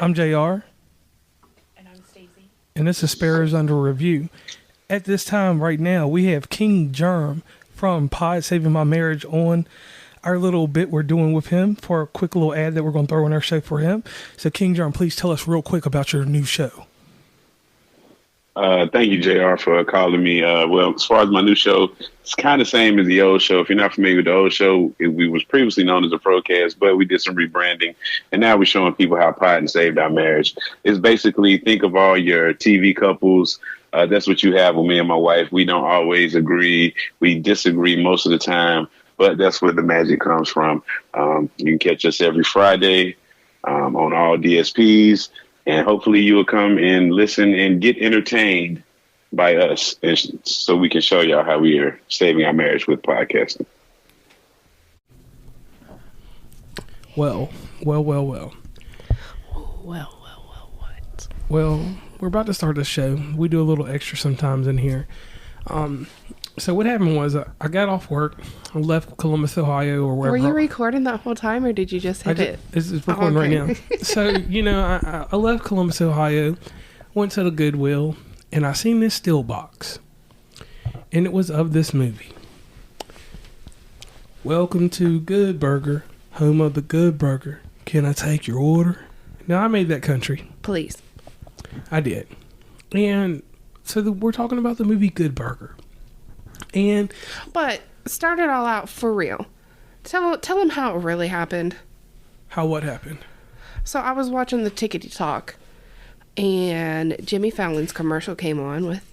I'm JR. And I'm Stacy. And this is Sparrows Under Review. At this time, right now, we have King Germ from Pod Saving My Marriage on our little bit we're doing with him for a quick little ad that we're going to throw in our show for him. So, King Germ, please tell us real quick about your new show. Thank you, JR, for calling me. Well, as far as my new show, it's kind of the same as the old show. If you're not familiar with the old show, we was previously known as the Procast, but we did some rebranding, and now we're showing people how Pod saved our marriage. It's basically, think of all your TV couples. That's what you have with me and my wife. We don't always agree. We disagree most of the time, but that's where the magic comes from. You can catch us every Friday on all DSPs. And hopefully you will come and listen and get entertained by us, and so we can show y'all how we are saving our marriage with podcasting. Well. What? Well, we're about to start the show. We do a little extra sometimes in here. So what happened was I got off work. I left Columbus, Ohio, or wherever. Were you recording that whole time, or did you just hit it? It's recording right now. So, I left Columbus, Ohio, went to the Goodwill, and I seen this steel box. And it was of this movie. Welcome to Good Burger, home of the Good Burger. Can I take your order? Now, I made that country. Please. I did. And so we're talking about the movie Good Burger. But start it all out for real. Tell them how it really happened. How what happened? So I was watching the Tickety Talk, and Jimmy Fallon's commercial came on with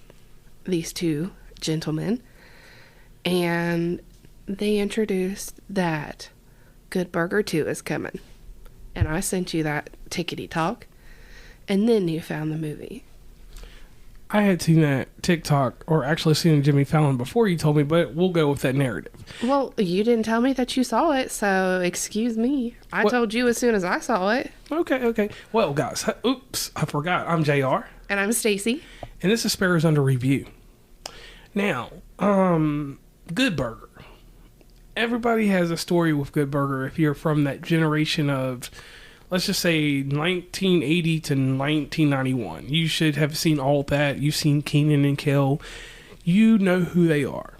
these two gentlemen, and they introduced that Good Burger 2 is coming. And I sent you that Tickety Talk, and then you found the movie. I had seen that TikTok, or actually seen Jimmy Fallon before you told me, but we'll go with that narrative. Well, you didn't tell me that you saw it, so excuse me. I told you as soon as I saw it. Okay. Well, guys, oops, I forgot. I'm JR. And I'm Stacy. And this is Sparrows Under Review. Now, Good Burger. Everybody has a story with Good Burger if you're from that generation of, let's just say 1980 to 1991. You should have seen all that. You've seen Kenan and Kel. You know who they are.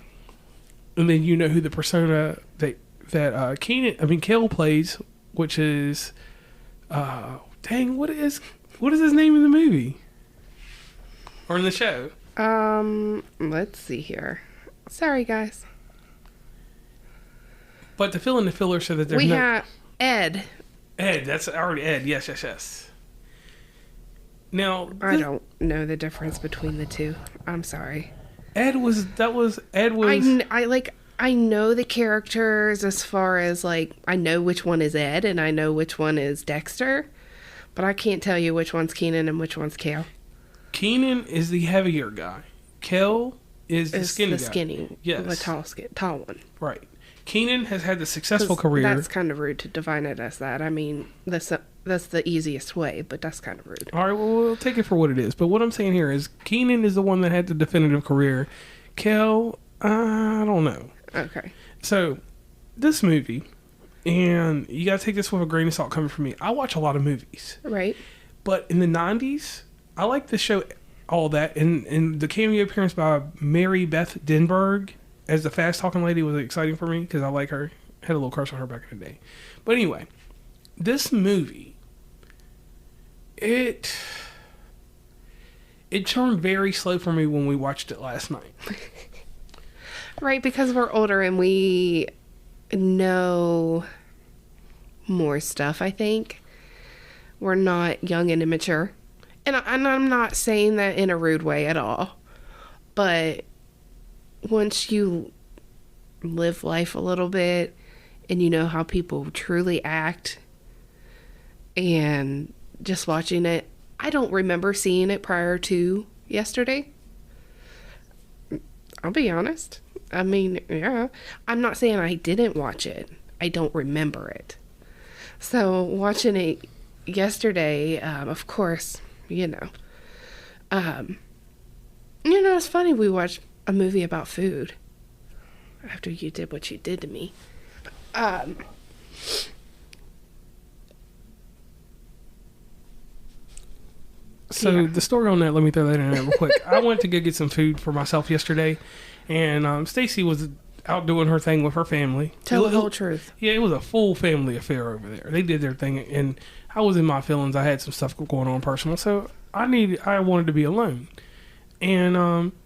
And then you know who the persona that Kel plays, which is what is his name in the movie? Or in the show? Let's see here. Sorry, guys. But to fill in the filler so that there's we have Ed. Ed, that's already Ed. Yes. Now, I don't know the difference between the two. I'm sorry. Ed was. I know the characters as far as I know which one is Ed and I know which one is Dexter, but I can't tell you which one's Kenan and which one's Kel. Kenan is the heavier guy. Kel is the skinny guy. Skinny, yes, the tall one. Right. Kenan has had the successful career. That's kind of rude to define it as that. I mean, that's the easiest way, but that's kind of rude. All right, well, we'll take it for what it is. But what I'm saying here is Kenan is the one that had the definitive career. Kel, I don't know. Okay. So, this movie, and you got to take this with a grain of salt coming from me. I watch a lot of movies. Right. But in the 90s, I like the show All That, and the cameo appearance by Mary Beth Denberg as the fast-talking lady was exciting for me because I like her. Had a little crush on her back in the day. But anyway, this movie, it turned very slow for me when we watched it last night. Right, because we're older and we know more stuff, I think. We're not young and immature. And I'm not saying that in a rude way at all. But once you live life a little bit and you know how people truly act, and just watching it, I don't remember seeing it prior to yesterday. I'll be honest. I mean, yeah. I'm not saying I didn't watch it. I don't remember it. So watching it yesterday, of course, it's funny we watched a movie about food after you did what you did to me. So the story on that, let me throw that in there real quick. I went to go get some food for myself yesterday, and Stacy was out doing her thing with her family. Tell the whole truth. Yeah, it was a full family affair over there. They did their thing, and I was in my feelings. I had some stuff going on personal, so I wanted to be alone. And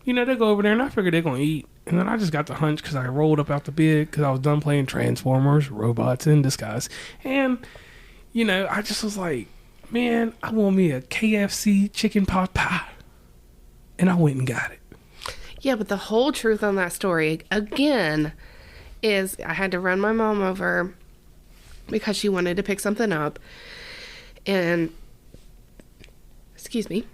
they go over there, and I figured they're gonna eat. And then I just got the hunch because I rolled up out the bed because I was done playing Transformers, robots in disguise, and I just was like, man, I want me a KFC chicken pot pie, and I went and got it. Yeah, but the whole truth on that story, again, is I had to run my mom over because she wanted to pick something up. And, excuse me,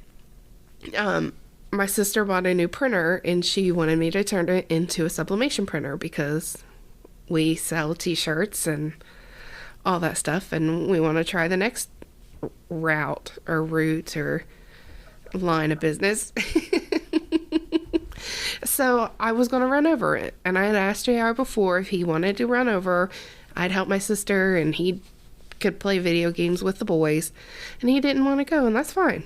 my sister bought a new printer and she wanted me to turn it into a sublimation printer because we sell t-shirts and all that stuff. And we want to try the next route or line of business. So I was going to run over it. And I had asked JR before if he wanted to run over. I'd help my sister and he could play video games with the boys. And he didn't want to go, and that's fine.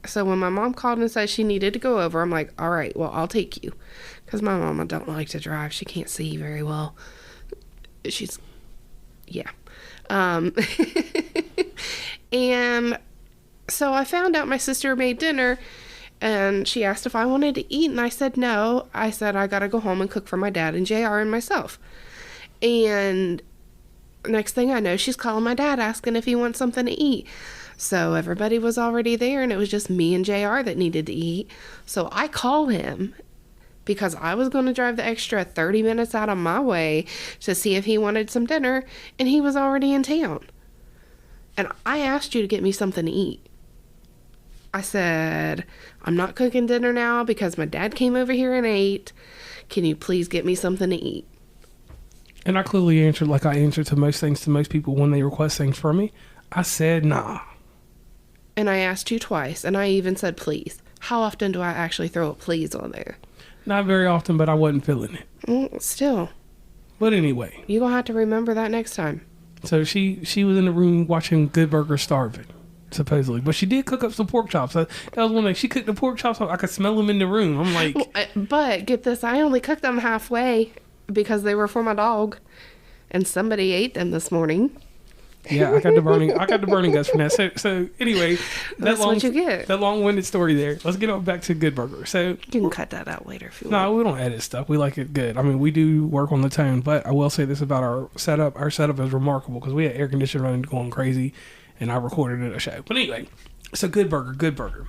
So when my mom called and said she needed to go over, I'm like, all right, well, I'll take you. Because my mama don't like to drive. She can't see very well. Yeah. And so I found out my sister made dinner. And she asked if I wanted to eat, and I said no. I said I gotta go home and cook for my dad and JR and myself. And next thing I know, she's calling my dad asking if he wants something to eat. So everybody was already there, and it was just me and JR that needed to eat. So I call him because I was going to drive the extra 30 minutes out of my way to see if he wanted some dinner, and he was already in town. And I asked you to get me something to eat. I said, I'm not cooking dinner now because my dad came over here and ate. Can you please get me something to eat? And I clearly answered like I answer to most things to most people when they request things from me. I said, nah. And I asked you twice, and I even said, please. How often do I actually throw a please on there? Not very often, but I wasn't feeling it. Well, still. But anyway. You're going to have to remember that next time. So she was in the room watching Good Burger starving. Supposedly, but she did cook up some pork chops. That was one thing. She cooked the pork chops. I could smell them in the room. I'm like, but get this, I only cooked them halfway because they were for my dog, and somebody ate them this morning. Yeah, I got the burning guts from that. So anyway, that's what you get. That long-winded story there. Let's get on back to Good Burger. So you can cut that out later if you want. No, we don't edit stuff. We like it good. I mean, we do work on the tone, but I will say this about our setup. Our setup is remarkable because we had air conditioning running going crazy. And I recorded it a show. But anyway, so Good Burger.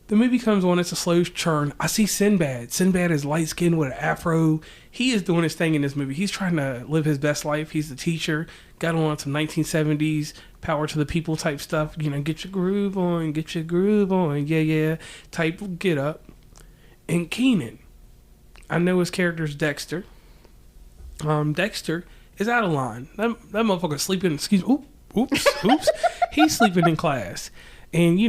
The movie comes on, it's a slow churn. I see Sinbad. Sinbad is light-skinned with an afro. He is doing his thing in this movie. He's trying to live his best life. He's the teacher. Got on some 1970s power to the people type stuff. Get your groove on, yeah, type get up. And Keenan, I know his character's Dexter. Dexter is out of line. That motherfucker sleeping, Oops. He's sleeping in class. And,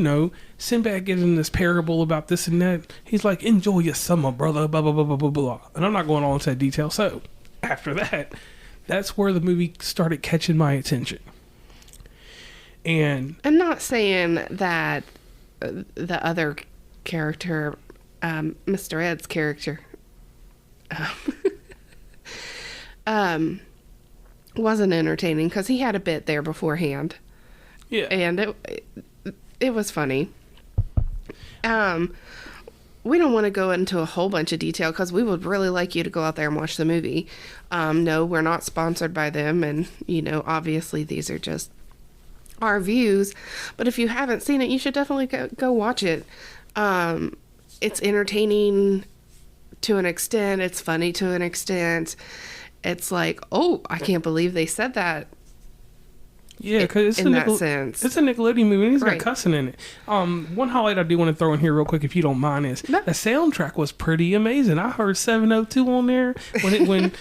Sinbad gives him this parable about this and that. He's like, enjoy your summer, brother, blah, blah, blah, blah, blah, blah. And I'm not going all into that detail. So, after that, that's where the movie started catching my attention. And I'm not saying that the other character, Mr. Ed's character, wasn't entertaining because he had a bit there beforehand. Yeah. And it was funny. We don't want to go into a whole bunch of detail because we would really like you to go out there and watch the movie. No, we're not sponsored by them, and obviously these are just our views. But if you haven't seen it, you should definitely go watch it. It's entertaining to an extent. It's funny to an extent. It's like, oh, I can't believe they said that. Yeah, because in that sense, it's a Nickelodeon movie, and he's right. got cussing in it. One highlight I do want to throw in here real quick, if you don't mind, is the soundtrack was pretty amazing. I heard 702 on there when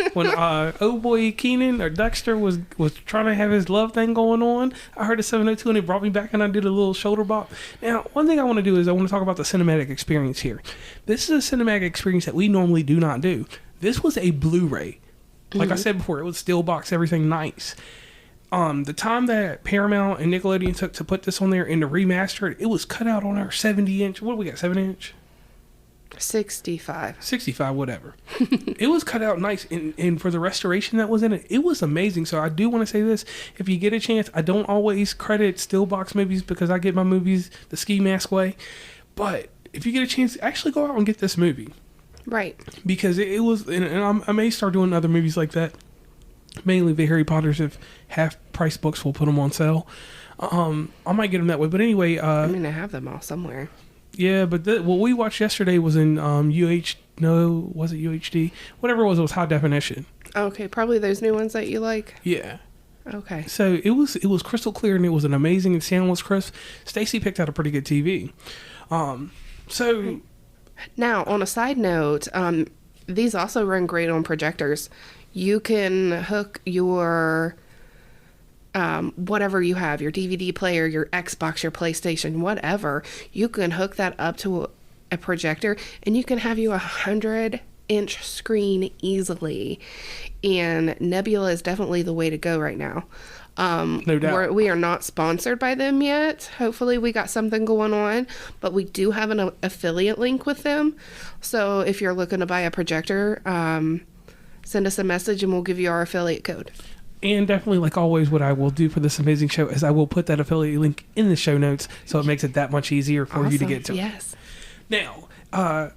oh boy Keenan or Dexter was trying to have his love thing going on. I heard the 702, and it brought me back, and I did a little shoulder bop. Now, one thing I want to do is I want to talk about the cinematic experience here. This is a cinematic experience that we normally do not do. This was a Blu-ray. Like I said before, it was steel box, everything nice. The time that Paramount and Nickelodeon took to put this on there and to remaster it, it was cut out on our 70-inch. What do we got? 7-inch? 65. 65, whatever. It was cut out nice, and for the restoration that was in it, it was amazing. So I do want to say this: if you get a chance, I don't always credit Stillbox movies because I get my movies the ski mask way, but if you get a chance, actually go out and get this movie, Right. because it was, and I may start doing other movies like that. Mainly the Harry Potters, if half price books will put them on sale. I might get them that way, but anyway. I mean, I have them all somewhere. Yeah, but what we watched yesterday was in was it UHD? Whatever it was high definition. Okay, probably those new ones that you like. Yeah. Okay. So it was crystal clear and it was an amazing, and sound was crisp. Stacy picked out a pretty good TV. So Now, on a side note, these also run great on projectors. You can hook your whatever you have, your DVD player, your Xbox, your PlayStation, whatever. You can hook that up to a projector, and you can have you 100-inch screen easily. And Nebula is definitely the way to go right now. No doubt. We are not sponsored by them yet. Hopefully we got something going on, but we do have an affiliate link with them. So if you're looking to buy a projector, send us a message and we'll give you our affiliate code. And definitely, like always, what I will do for this amazing show is I will put that affiliate link in the show notes, so it makes it that much easier for you to get to. Yes. Now,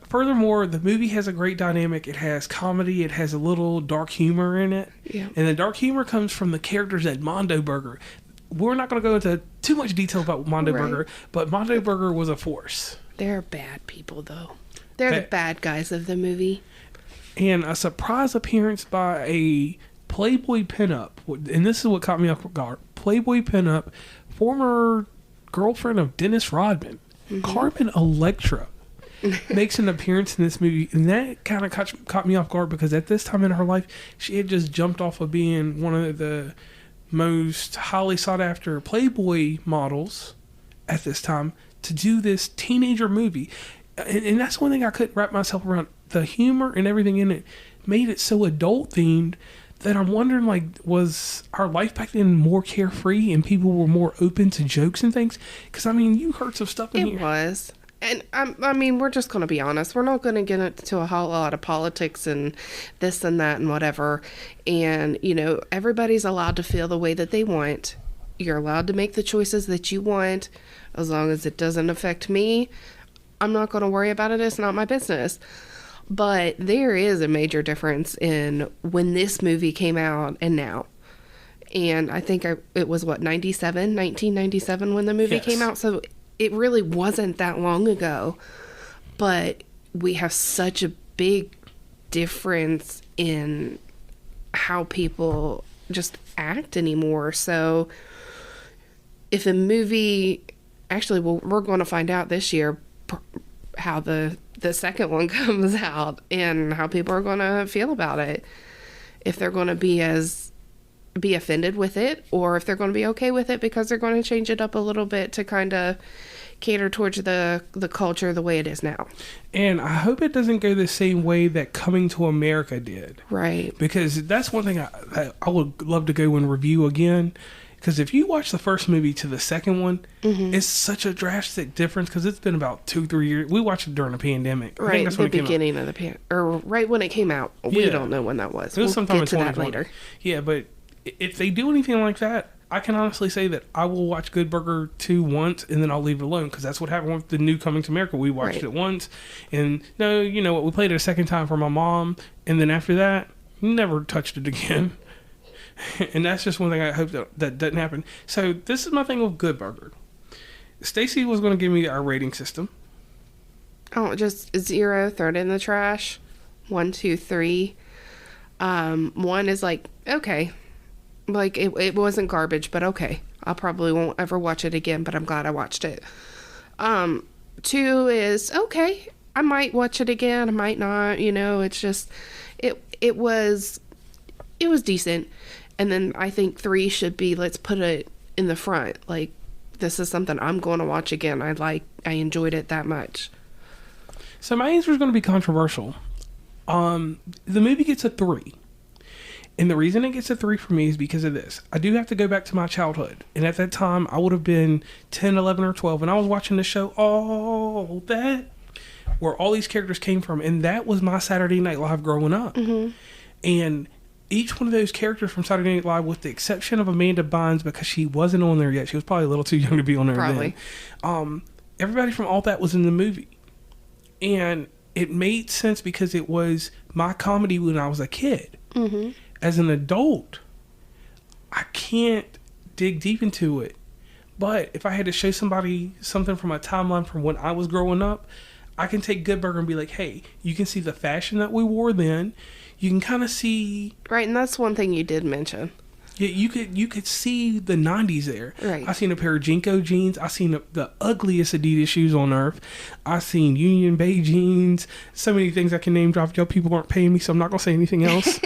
furthermore, the movie has a great dynamic. It has comedy. It has a little dark humor in it. Yeah. And the dark humor comes from the characters at Mondo Burger. We're not going to go into too much detail about Mondo Right. Burger, but Mondo Burger was a force. They're bad people, though. They're the bad guys of the movie. And a surprise appearance by a Playboy pinup, and this is what caught me off guard. Playboy pinup, former girlfriend of Dennis Rodman, Carmen Electra, makes an appearance in this movie, and that kind of caught me off guard because at this time in her life, she had just jumped off of being one of the most highly sought after Playboy models at this time to do this teenager movie. And that's one thing I couldn't wrap myself around. The humor and everything in it made it so adult themed that I'm wondering, like, was our life back then more carefree and people were more open to jokes and things? Because, I mean, you heard some stuff in here. It was. And I mean, we're just going to be honest. We're not going to get into a whole lot of politics and this and that and whatever. And, you know, everybody's allowed to feel the way that they want. You're allowed to make the choices that you want. As long as it doesn't affect me, I'm not going to worry about it. It's not my business. But there is a major difference in when this movie came out and now. And I think it was, 1997 when the movie Yes. came out. So it really wasn't that long ago. But we have such a big difference in how people just act anymore. So if a movie... Actually, well, we're going to find out this year how the second one comes out and how people are going to feel about it. If they're going to be offended with it, or if they're going to be okay with it because they're going to change it up a little bit to kind of cater towards the culture the way it is now. And I hope it doesn't go the same way that Coming to America did. Right. Because that's one thing I would love to go and review again. Because if you watch the first movie to the second one, it's such a drastic difference because it's been about 2-3 years. We watched it during the pandemic. I think Right, that's the when it came out. beginning of the or right when it came out. We Yeah. don't know when that was. It was We'll sometime get in to that 2020. later. Yeah, but if they do anything like that, I can honestly say that I will watch Good Burger 2 once and then I'll leave it alone because that's what happened with the new Coming to America. We watched Right. it once and no, you know what? We played it a second time for my mom, and then after that, never touched it again. And that's just one thing I hope that doesn't happen. So this is my thing with Good Burger. Stacy was going to give me our rating system. Oh, just 0, throw it in the trash. 1, 2, 3. 1 is like, okay. Like, it wasn't garbage, but okay. I probably won't ever watch it again, but I'm glad I watched it. 2 is, okay. I might watch it again. I might not. You know, it's just, it was decent. And then I think 3 should be, let's put it in the front. Like, this is something I'm going to watch again. I enjoyed it that much. So my answer is going to be controversial. The movie gets a 3. And the reason it gets a 3 for me is because of this. I do have to go back to my childhood. And at that time, I would have been 10, 11, or 12. And I was watching the show, all that, where all these characters came from. And that was my Saturday Night Live growing up. Mm-hmm. And each one of those characters from Saturday Night Live, with the exception of Amanda Bynes, because she wasn't on there yet. She was probably a little too young to be on there then. Everybody from all that was in the movie. And it made sense because it was my comedy when I was a kid. Mm-hmm. As an adult, I can't dig deep into it. But if I had to show somebody something from a timeline from when I was growing up, I can take Good Burger and be like, hey, you can see the fashion that we wore then. You can kind of see... Right, and that's one thing you did mention. Yeah, you could see the 90s there. Right. I seen a pair of Jinko jeans. I seen the ugliest Adidas shoes on earth. I seen Union Bay jeans. So many things I can name drop. Y'all people aren't paying me, so I'm not going to say anything else.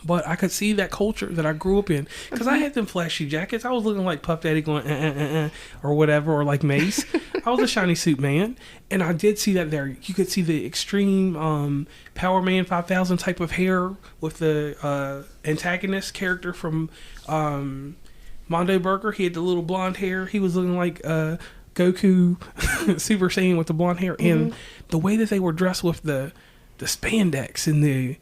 But I could see that culture that I grew up in. Because I had them flashy jackets. I was looking like Puff Daddy going, or whatever, or like Mace. I was a shiny suit man. And I did see that there. You could see the extreme Power Man 5000 type of hair with the antagonist character from Mondo Burger. He had the little blonde hair. He was looking like Goku Super Saiyan with the blonde hair. Mm-hmm. And the way that they were dressed with the spandex and the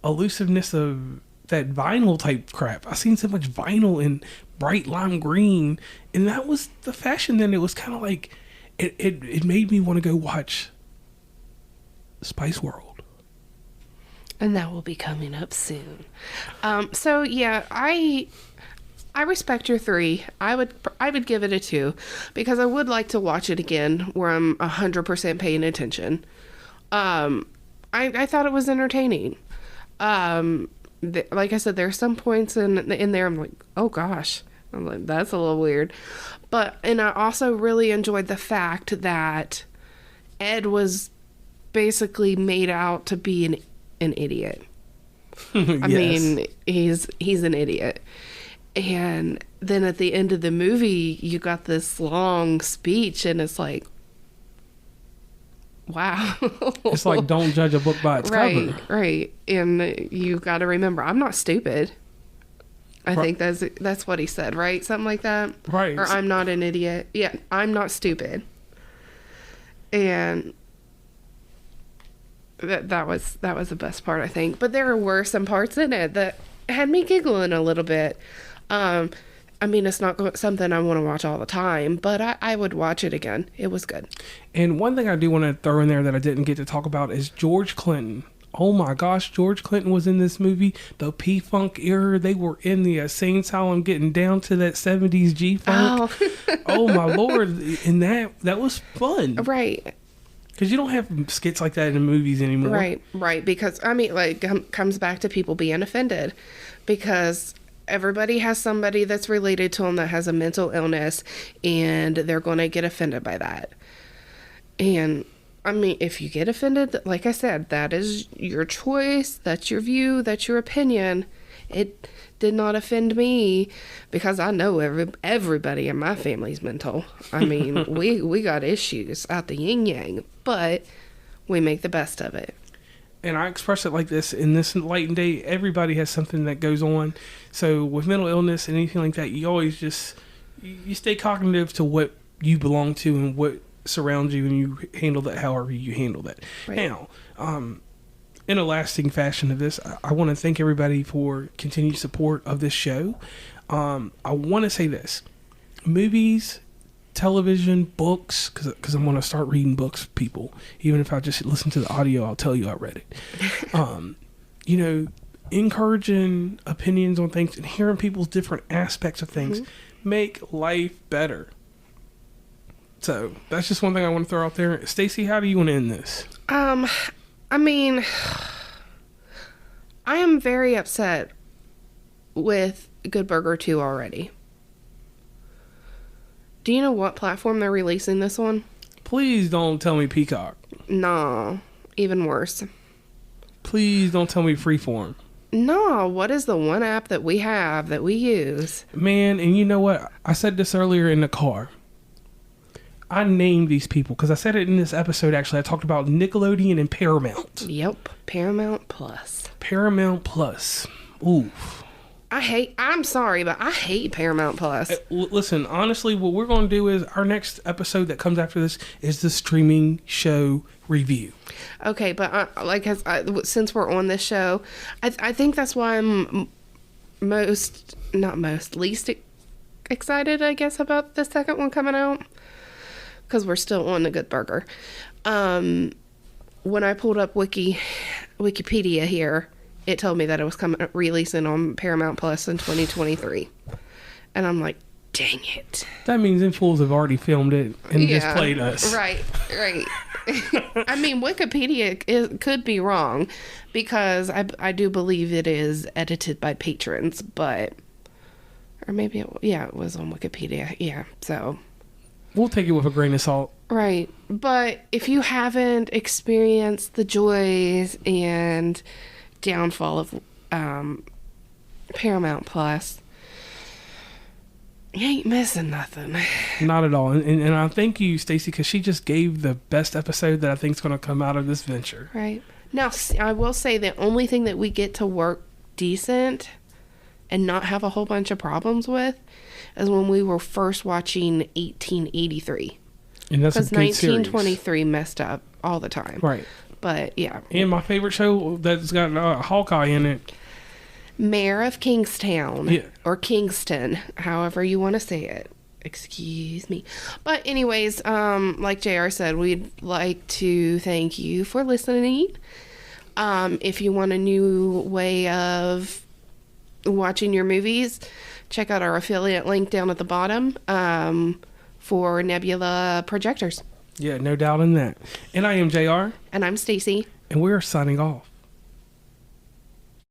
elusiveness of that vinyl type crap. I seen so much vinyl in bright lime green, and that was the fashion then. It was kind of like it made me want to go watch Spice World, and that will be coming up soon. So yeah, I respect your 3. I would give it a 2 because I would like to watch it again where I'm 100% paying attention. I thought it was entertaining. Like I said, there are some points in there I'm like, oh gosh, I'm like, that's a little weird. And I also really enjoyed the fact that Ed was basically made out to be an idiot. I mean, he's an idiot. And then at the end of the movie, you got this long speech, and it's like, wow. It's like, don't judge a book by its cover. Right. And you got to remember, I'm not stupid. I think that's what he said, right? Something like that. Right. Or I'm not an idiot. Yeah, I'm not stupid. And that was the best part, I think. But there were some parts in it that had me giggling a little bit. I mean, it's not something I want to watch all the time, but I would watch it again. It was good. And one thing I do want to throw in there that I didn't get to talk about is George Clinton. Oh my gosh, George Clinton was in this movie. The P-Funk era, they were in the insane asylum getting down to that 70s G-Funk. Oh my Lord. And that was fun. Right. Because you don't have skits like that in movies anymore. Right. Because, I mean, like, comes back to people being offended. Because everybody has somebody that's related to them that has a mental illness, and they're going to get offended by that. And, I mean, if you get offended, like I said, that is your choice, that's your view, that's your opinion. It did not offend me because I know everybody in my family's mental. I mean, we got issues out the yin-yang, but we make the best of it. And I express it like this: in this light and day, everybody has something that goes on. So with mental illness and anything like that, you always you stay cognitive to what you belong to and what surrounds you, and you handle that however you handle that. Right. Now, in a lasting fashion of this, I want to thank everybody for continued support of this show. I want to say this: movies, television, books, because I'm going to start reading books, people. Even if I just listen to the audio, I'll tell you I read it. Encouraging opinions on things and hearing people's different aspects of things make life better. So that's just one thing I want to throw out there. Stacey, how do you want to end this? I mean, I am very upset with Good Burger 2 already. Do you know what platform they're releasing this on? Please don't tell me Peacock. No, even worse. Please don't tell me Freeform. No, what is the one app that we have that we use? Man, and you know what? I said this earlier in the car. I named these people because I said it in this episode, actually. I talked about Nickelodeon and Paramount. Yep, Paramount Plus. Paramount Plus. Oof. I'm sorry, but I hate Paramount Plus. Listen, honestly, what we're going to do is our next episode that comes after this is the streaming show review. Okay, but since we're on this show, I think that's why I'm least excited, I guess, about the second one coming out, because we're still on the Good Burger. When I pulled up Wikipedia here, it told me that it was releasing on Paramount Plus in 2023. And I'm like, dang it. That means them fools have already filmed it and just played us. Right. I mean, Wikipedia could be wrong, because I do believe it is edited by patrons, but... Or maybe it was on Wikipedia. Yeah, so... We'll take it with a grain of salt. Right. But if you haven't experienced the joys and downfall of Paramount Plus, you ain't missing nothing. Not at all. And I thank you, Stacey, because she just gave the best episode that I think is going to come out of this venture. Right. Now, I will say the only thing that we get to work decent and not have a whole bunch of problems with is when we were first watching 1883. And that's a good 1923 series. messed up all the time. Right. But, yeah. And my favorite show that's got Hawkeye in it. Mayor of Kingstown. Yeah. Or Kingston, however you want to say it. Excuse me. But anyways, like JR said, we'd like to thank you for listening. If you want a new way of watching your movies, check out our affiliate link down at the bottom for Nebula projectors. Yeah, no doubt in that. And I am JR. And I'm Stacy. And we're signing off.